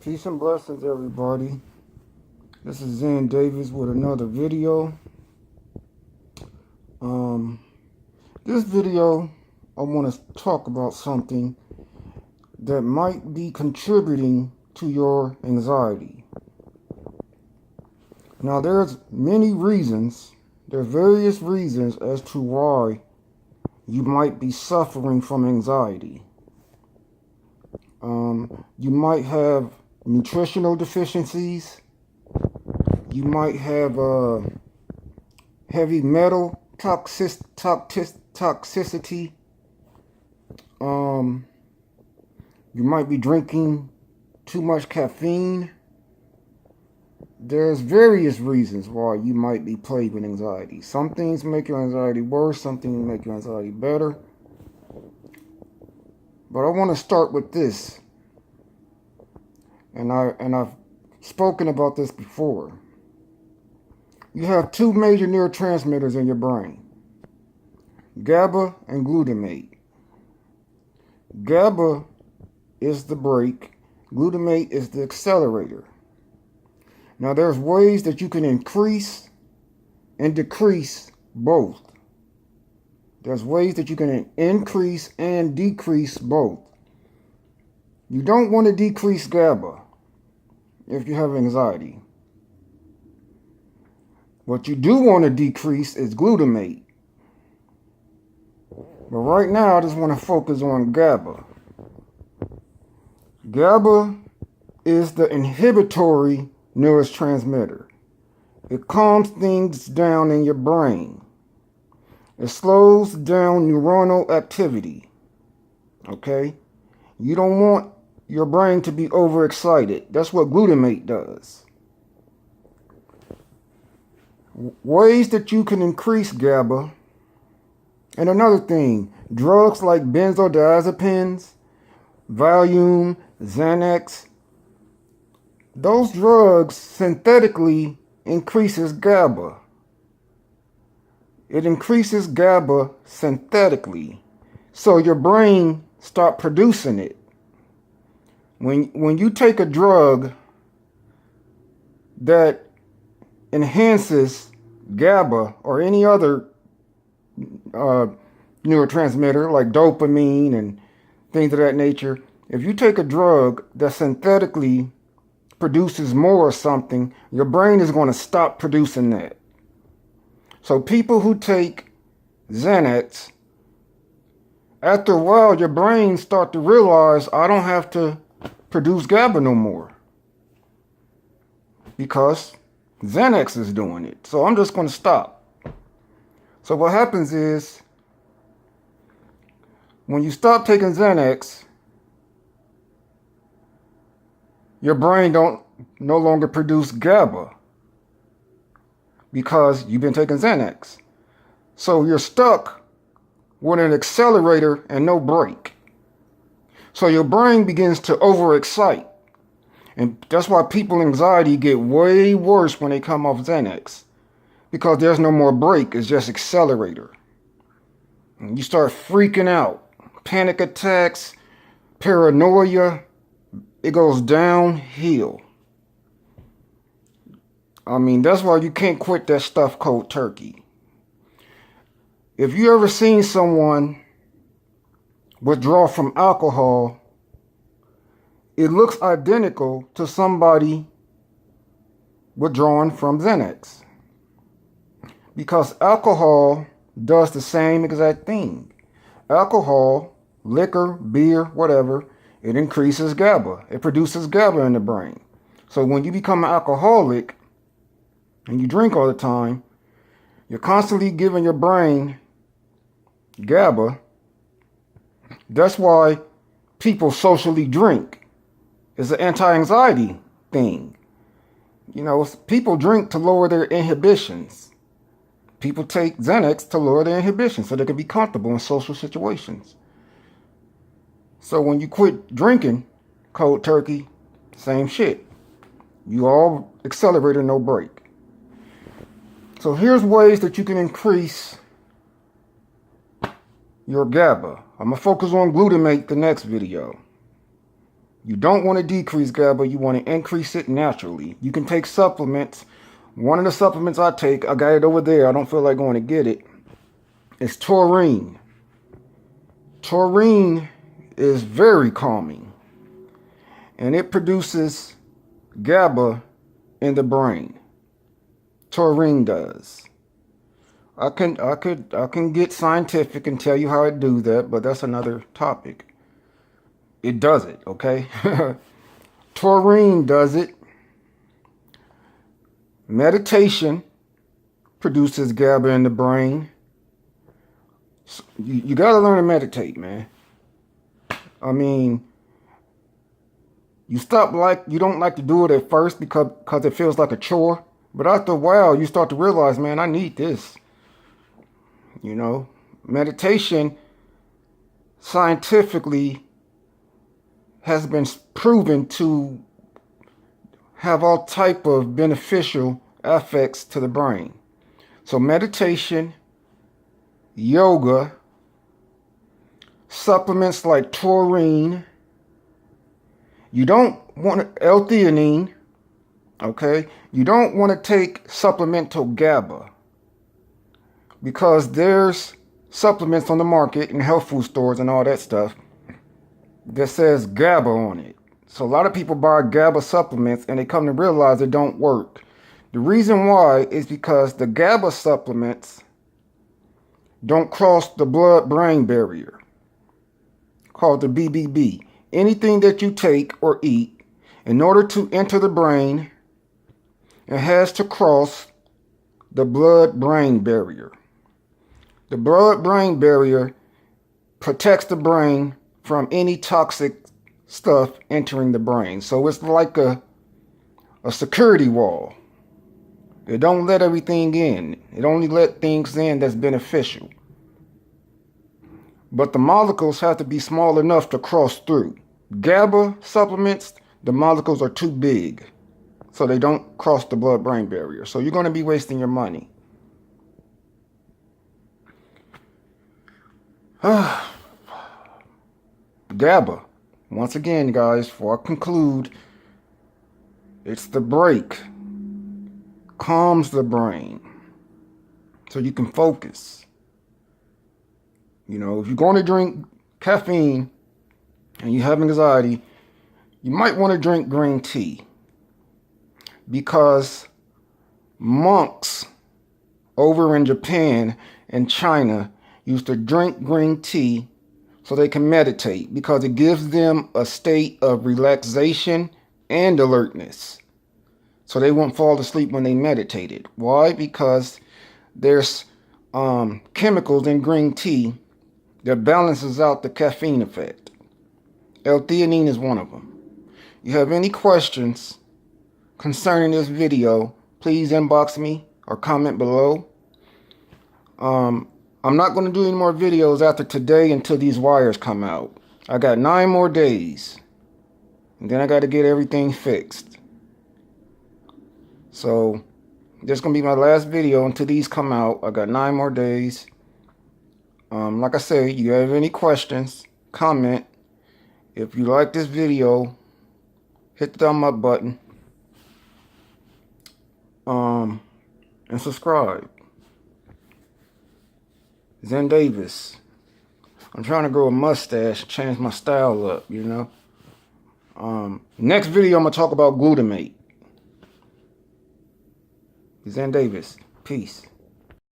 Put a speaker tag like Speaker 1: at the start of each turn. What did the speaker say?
Speaker 1: Peace and blessings, everybody. This is Zen Davis with another video. This video, I want to talk about something that might be contributing to your anxiety. Now, there's various reasons as to why you might be suffering from anxiety. You might have nutritional deficiencies. You might have heavy metal toxicity. You might be drinking too much caffeine. There's various reasons why you might be plagued with anxiety. Some things make your anxiety worse, some things make your anxiety better. But I want to start with this. And I've spoken about this before. You have two major neurotransmitters in your brain, Gaba and glutamate. Gaba is the brake, glutamate is the accelerator. Now there's ways that you can increase and decrease both. There's ways that you can increase and decrease both. You don't want to decrease Gaba if you have anxiety. What you do want to decrease is glutamate. But right now, I just want to focus on Gaba. Gaba is the inhibitory neurotransmitter. It calms things down in your brain. It slows down neuronal activity. Okay? You don't want your brain to be overexcited. That's what glutamate does. Ways that you can increase Gaba. And another thing, drugs like benzodiazepines, Valium, Xanax, those drugs synthetically increases Gaba. It increases Gaba synthetically. So your brain starts producing it. When you take a drug that enhances Gaba or any other neurotransmitter like dopamine and things of that nature, if you take a drug that synthetically produces more or something, your brain is going to stop producing that. So people who take Xanax, after a while, your brain starts to realize, I don't have to produce Gaba no more because Xanax is doing it. So I'm just going to stop. So what happens is, when you stop taking Xanax, your brain don't no longer produce Gaba because you've been taking Xanax. So you're stuck with an accelerator and no brake. So your brain begins to overexcite. And that's why people's anxiety get way worse when they come off Xanax. Because there's no more brake, it's just accelerator. And you start freaking out. Panic attacks, paranoia, it goes downhill. I mean, that's why you can't quit that stuff cold turkey. If you ever seen someone withdraw from alcohol, it looks identical to somebody withdrawing from Xanax. Because alcohol does the same exact thing. Alcohol, liquor, beer, whatever, it increases Gaba. It produces Gaba in the brain. So when you become an alcoholic and you drink all the time, you're constantly giving your brain Gaba. That's why people socially drink. It's an anti-anxiety thing. You know, people drink to lower their inhibitions. People take Xanax to lower their inhibitions so they can be comfortable in social situations. So when you quit drinking cold turkey, same shit. You all accelerator, no brake. So here's ways that you can increase your Gaba. I'm going to focus on glutamate the next video. You don't want to decrease GABA. You want to increase it naturally. You can take supplements. One of the supplements I take, I got it over there. I don't feel like going to get it. It's taurine. Taurine is very calming. And it produces GABA in the brain. Taurine does. I can get scientific and tell you how it do that, but that's another topic. It does it, okay? Taurine does it. Meditation produces GABA in the brain. So you got to learn to meditate, man. I mean, you don't like to do it at first because it feels like a chore. But after a while, you start to realize, man, I need this. You know, meditation scientifically has been proven to have all type of beneficial effects to the brain. So meditation, yoga, supplements like taurine. You don't want L-theanine, okay? You don't want to take supplemental GABA because there's supplements on the market in health food stores and all that stuff that says GABA on it. So a lot of people buy GABA supplements and they come to realize it don't work. The reason why is because the GABA supplements don't cross the blood-brain barrier, called the BBB. Anything that you take or eat, in order to enter the brain, it has to cross the blood-brain barrier. The blood-brain barrier protects the brain from any toxic stuff entering the brain. So it's like a security wall. It don't let everything in. It only let things in that's beneficial. But the molecules have to be small enough to cross through. GABA supplements, the molecules are too big, so they don't cross the blood-brain barrier. So you're going to be wasting your money. GABA. Once again, guys, before I conclude, it's the break. Calms the brain so you can focus. You know, if you're going to drink caffeine and you have anxiety, you might want to drink green tea, because monks over in Japan and China used to drink green tea so they can meditate, because it gives them a state of relaxation and alertness. So they won't fall asleep when they meditated. Why? Because there's chemicals in green tea that balances out the caffeine effect. L-theanine is one of them. You have any questions concerning this video, please inbox me or comment below. I'm not going to do any more videos after today until these wires come out. I got 9 more days. And then I got to get everything fixed. So, this is going to be my last video until these come out. I got 9 more days. Like I said, you have any questions, comment. If you like this video, hit the thumb up button. And subscribe. Zen Davis. I'm trying to grow a mustache, change my style up, you know. Next video, I'm going to talk about glutamate. Zen Davis. Peace.